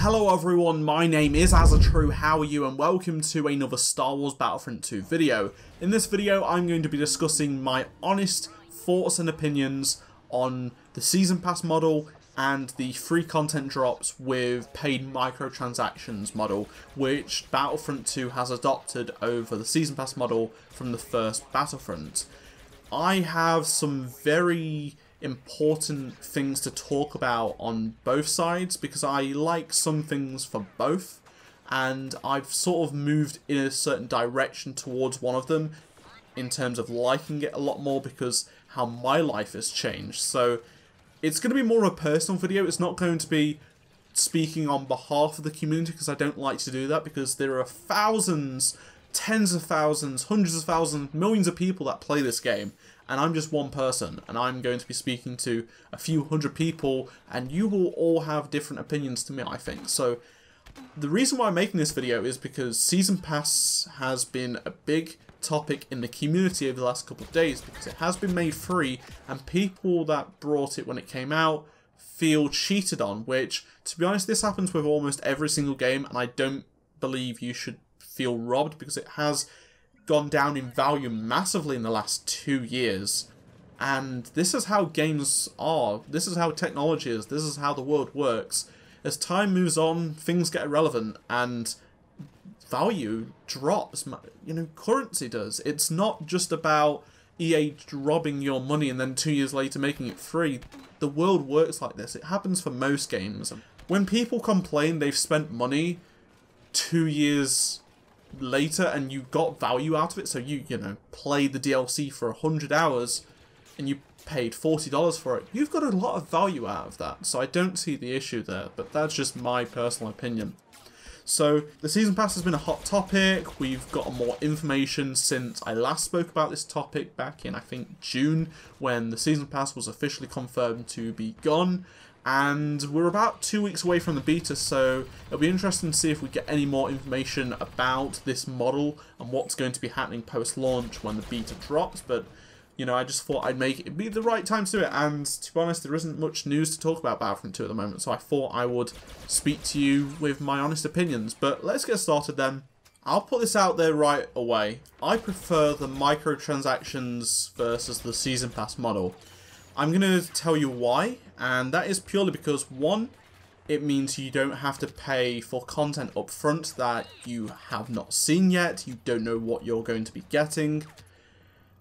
Hello everyone, my name is AZZATRU, how are you, and welcome to another Star Wars Battlefront 2 video. In this video I'm going to be discussing my honest thoughts and opinions on the Season Pass model and the free content drops with paid microtransactions model, which Battlefront 2 has adopted over the Season Pass model from the first Battlefront. I have some very important things to talk about on both sides because I like some things for both, and I've sort of moved in a certain direction towards one of them in terms of liking it a lot more because how my life has changed. So it's going to be more of a personal video. It's not going to be speaking on behalf of the community because I don't like to do that, because there are thousands, tens of thousands, hundreds of thousands, millions of people that play this game, and I'm just one person, and I'm going to be speaking to a few hundred people, and you will all have different opinions to me, I think. So the reason why I'm making this video is because Season Pass has been a big topic in the community over the last couple of days, because it has been made free, and people that brought it when it came out feel cheated on, which, to be honest, this happens with almost every single game, and I don't believe you should feel robbed, because it has gone down in value massively in the last 2 years. And this is how games are, this is how technology is, this is how the world works. As time moves on, things get irrelevant and value drops. You know, currency does. It's not just about EA robbing your money and then 2 years later making it free. The world works like this. It happens for most games. When people complain they've spent money 2 years later and you got value out of it, so you know, played the DLC for 100 hours and you paid $40 for it, you've got a lot of value out of that. So I don't see the issue there, but that's just my personal opinion. So the Season Pass has been a hot topic. We've got more information since I last spoke about this topic back in, I think, June, when the Season Pass was officially confirmed to be gone. And we're about 2 weeks away from the beta, so it'll be interesting to see if we get any more information about this model and what's going to be happening post-launch when the beta drops. But, you know, I just thought I'd make it be the right time to do it, and to be honest, there isn't much news to talk about Battlefront 2 at the moment, so I thought I would speak to you with my honest opinions. But let's get started then. I'll put this out there right away. I prefer the microtransactions versus the Season Pass model. I'm going to tell you why, and that is purely because, one, it means you don't have to pay for content up front that you have not seen yet, you don't know what you're going to be getting,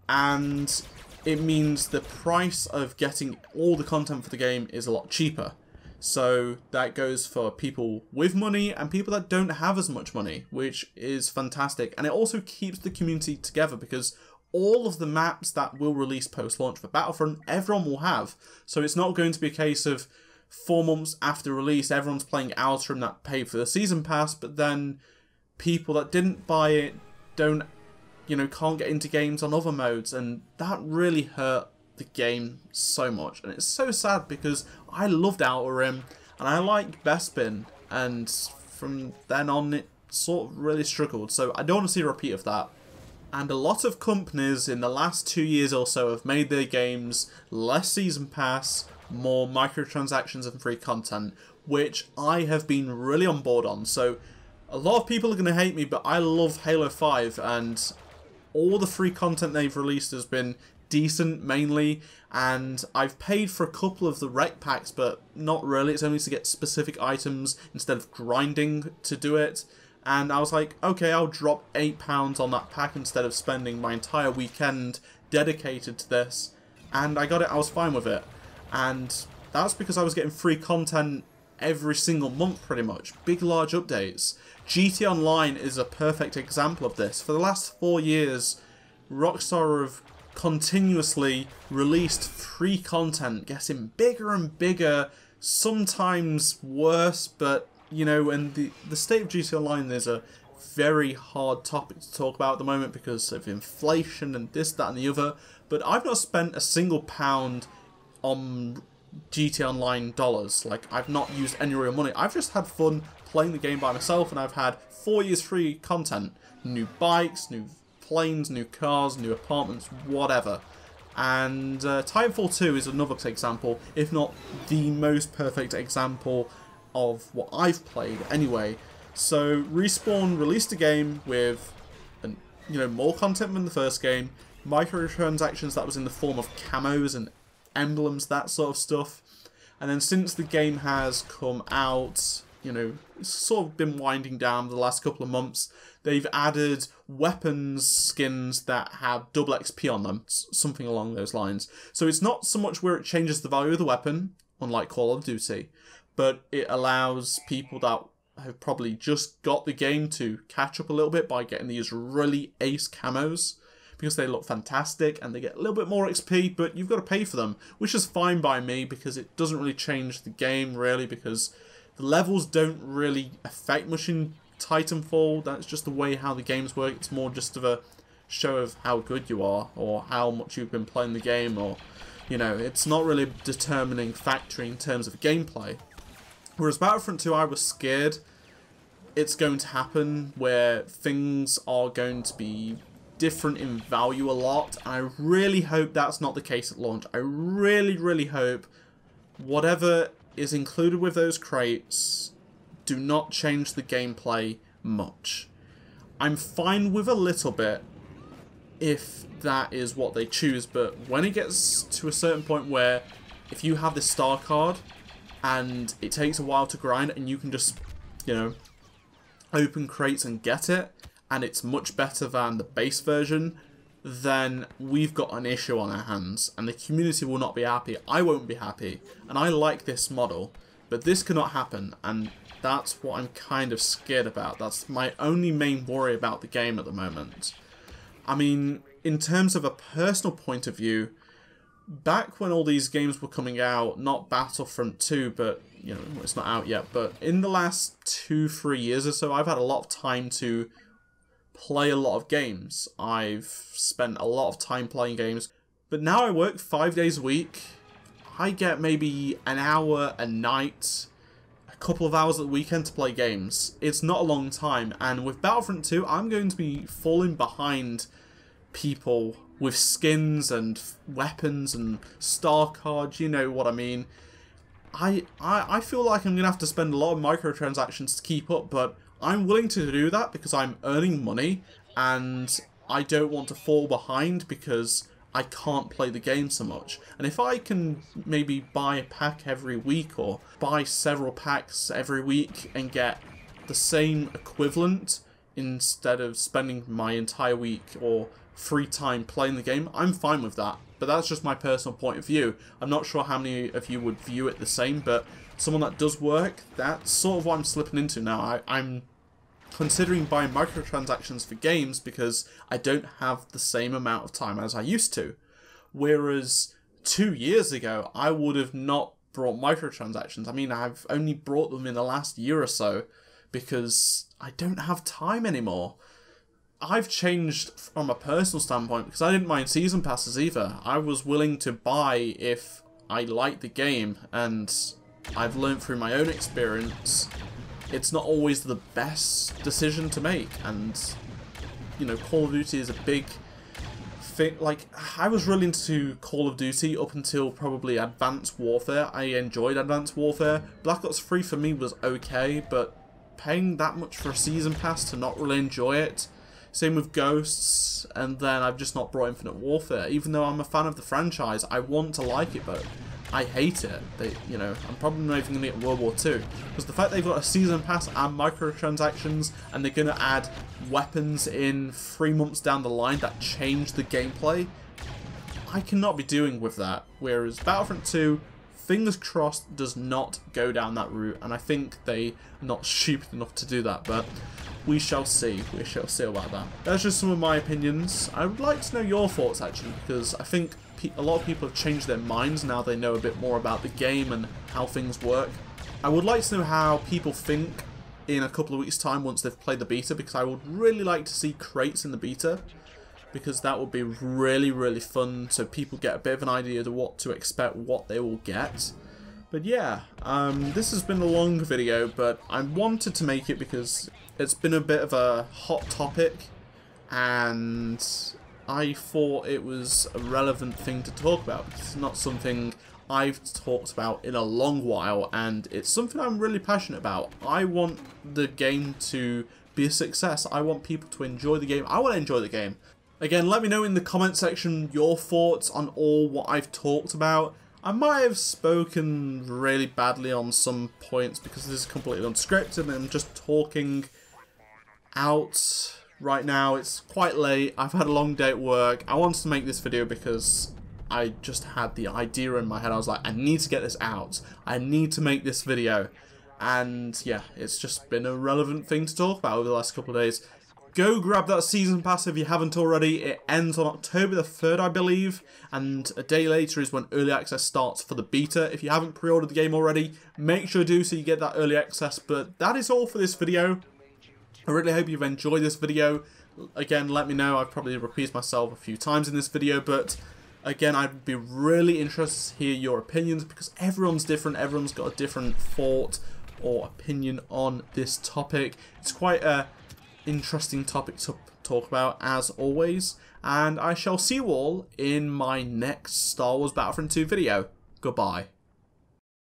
and it means the price of getting all the content for the game is a lot cheaper. So that goes for people with money and people that don't have as much money, which is fantastic, and it also keeps the community together because all of the maps that will release post-launch for Battlefront, everyone will have. So it's not going to be a case of 4 months after release, everyone's playing AZZATRU that paid for the Season Pass, but then people that didn't buy it don't, you know, can't get into games on other modes, and that really hurt the game so much. And it's so sad because I loved Outer Rim, and I like Bespin, and from then on it sort of really struggled. So I don't want to see a repeat of that. And a lot of companies in the last 2 years or so have made their games less Season Pass, more microtransactions and free content, which I have been really on board on. So a lot of people are going to hate me, but I love Halo 5, and all the free content they've released has been decent mainly, and I've paid for a couple of the rec packs, but not really. It's only to get specific items instead of grinding to do it. And I was like, okay, I'll drop £8 on that pack instead of spending my entire weekend dedicated to this. And I got it, I was fine with it. And that's because I was getting free content every single month pretty much. Big, large updates. GT Online is a perfect example of this. For the last 4 years, Rockstar have continuously released free content, getting bigger and bigger, sometimes worse, but you know, and the state of GT Online is a very hard topic to talk about at the moment because of inflation and this, that and the other, but I've not spent a single pound on GT Online dollars. Like, I've not used any real money. I've just had fun playing the game by myself, and I've had 4 years free content. New bikes, new planes, new cars, new apartments, whatever. And Titanfall 2 is another example, if not the most perfect example of what I've played anyway. So Respawn released a game with, more content than the first game, microtransactions that was in the form of camos and emblems, that sort of stuff. And then since the game has come out, it's sort of been winding down the last couple of months, they've added weapons skins that have double XP on them, something along those lines. So it's not so much where it changes the value of the weapon, unlike Call of Duty, but it allows people that have probably just got the game to catch up a little bit by getting these really ace camos, because they look fantastic and they get a little bit more XP, but you've got to pay for them, which is fine by me because it doesn't really change the game really, because the levels don't really affect much in Titanfall. That's just the way how the games work. It's more just of a show of how good you are or how much you've been playing the game, or it's not really a determining factor in terms of gameplay. Whereas Battlefront 2, I was scared it's going to happen where things are going to be different in value a lot. I really hope that's not the case at launch. I really, really hope whatever is included with those crates do not change the gameplay much. I'm fine with a little bit if that is what they choose, but when it gets to a certain point where if you have this star card and it takes a while to grind and you can just, open crates and get it, and it's much better than the base version, then we've got an issue on our hands, and the community will not be happy. I won't be happy, and I like this model, but this cannot happen, and that's what I'm kind of scared about. That's my only main worry about the game at the moment. I mean, in terms of a personal point of view, back when all these games were coming out, not Battlefront 2, but, it's not out yet, but in the last 2-3 years or so, I've had a lot of time to play a lot of games. I've spent a lot of time playing games, but now I work 5 days a week. I get maybe an hour a night, a couple of hours at the weekend to play games. It's not a long time, and with Battlefront 2, I'm going to be falling behind people with skins and weapons and star cards, you know what I mean. I feel like I'm going to have to spend a lot of microtransactions to keep up, but I'm willing to do that because I'm earning money and I don't want to fall behind because I can't play the game so much. And if I can maybe buy a pack every week or buy several packs every week and get the same equivalent instead of spending my entire week or free time playing the game, I'm fine with that. But that's just my personal point of view. I'm not sure how many of you would view it the same, but someone that does work, that's sort of what I'm slipping into now. I'm considering buying microtransactions for games because I don't have the same amount of time as I used to. Whereas 2 years ago, I would have not brought microtransactions. I mean, I've only brought them in the last year or so because I don't have time anymore. I've changed from a personal standpoint because I didn't mind season passes either. I was willing to buy if I liked the game, and I've learned through my own experience it's not always the best decision to make. And Call of Duty is a big thing. Like, I was really into Call of Duty up until probably Advanced Warfare. I enjoyed Advanced Warfare. Black Ops 3 for me was okay, but paying that much for a season pass to not really enjoy it. Same with Ghosts, and then I've just not brought Infinite Warfare. Even though I'm a fan of the franchise, I want to like it, but I hate it. I'm probably not even going to get World War II. Because the fact they've got a season pass and microtransactions, and they're going to add weapons in 3 months down the line that change the gameplay, I cannot be doing with that. Whereas Battlefront 2, fingers crossed, does not go down that route, and I think they're not stupid enough to do that, but we shall see. We shall see about that. That's just some of my opinions. I would like to know your thoughts, actually, because I think a lot of people have changed their minds now they know a bit more about the game and how things work. I would like to know how people think in a couple of weeks' time once they've played the beta, because I would really like to see crates in the beta, because that would be really, really fun, so people get a bit of an idea of what to expect, what they will get. But yeah, this has been a long video, but I wanted to make it because it's been a bit of a hot topic, and I thought it was a relevant thing to talk about. It's not something I've talked about in a long while, and it's something I'm really passionate about. I want the game to be a success. I want people to enjoy the game. I want to enjoy the game. Again, let me know in the comment section your thoughts on all what I've talked about. I might have spoken really badly on some points because this is completely unscripted and I'm just talking out right now. It's quite late. I've had a long day at work. I wanted to make this video because I just had the idea in my head. I was like, I need to get this out. I need to make this video. And yeah, it's just been a relevant thing to talk about over the last couple of days. Go grab that season pass if you haven't already. It ends on October the 3rd, I believe. And a day later is when early access starts for the beta. If you haven't pre-ordered the game already, make sure to do so you get that early access. But that is all for this video. I really hope you've enjoyed this video. Again, let me know. I've probably repeated myself a few times in this video, but again, I'd be really interested to hear your opinions because everyone's different. Everyone's got a different thought or opinion on this topic. It's quite a interesting topic to talk about, as always. And I shall see you all in my next Star Wars Battlefront 2 video. Goodbye.